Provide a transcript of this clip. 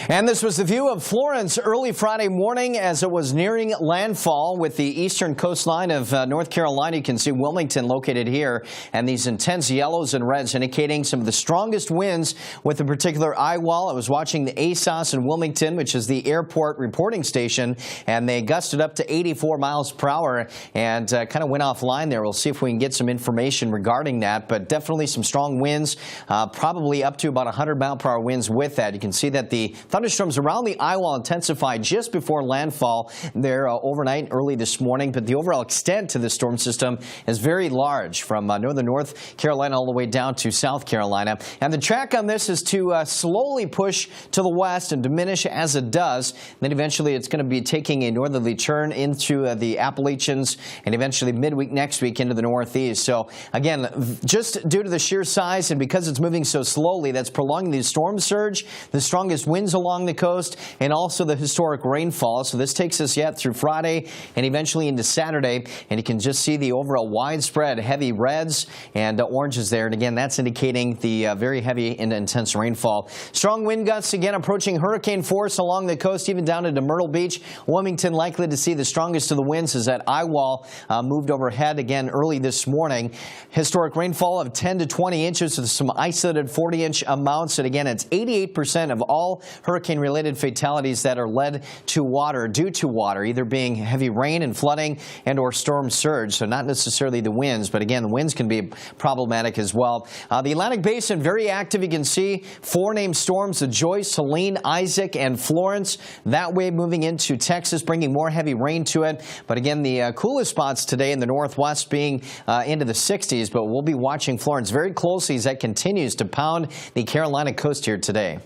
And this was the view of Florence early Friday morning as it was nearing landfall with the eastern coastline of North Carolina. You can see Wilmington located here, and these intense yellows and reds indicating some of the strongest winds with a particular eye wall. I was watching the ASOS in Wilmington, which is the airport reporting station, and they gusted up to 84 miles per hour and kind of went offline there. We'll see if we can get some information regarding that, but definitely some strong winds, probably up to about 100-mile-per-hour winds with that. You can see that the thunderstorms around the eye wall intensified just before landfall there overnight early this morning, but the overall extent to the storm system is very large from northern North Carolina all the way down to South Carolina. And the track on this is to slowly push to the west and diminish as it does. Then eventually it's going to be taking a northerly turn into the Appalachians and eventually midweek next week into the northeast. So again, just due to the sheer size and because it's moving so slowly, that's prolonging the storm surge, the strongest winds along the coast, and also the historic rainfall. So this takes us yet through Friday and eventually into Saturday, and you can just see the overall widespread heavy reds and oranges there. And again, that's indicating the very heavy and intense rainfall. Strong wind gusts again approaching hurricane force along the coast, even down into Myrtle Beach. Wilmington likely to see the strongest of the winds as that eye wall moved overhead again early this morning. Historic rainfall of 10 to 20 inches with some isolated 40-inch amounts. And again, it's 88% of all hurricane-related fatalities that are led to water, due to water, either being heavy rain and flooding and or storm surge. So not necessarily the winds, but again, the winds can be problematic as well. The Atlantic Basin, very active. You can see 4 named storms, the Joyce, Helene, Isaac, and Florence. That way moving into Texas, bringing more heavy rain to it. But again, the coolest spots today in the northwest being into the 60s, but we'll be watching Florence very closely as that continues to pound the Carolina coast here today.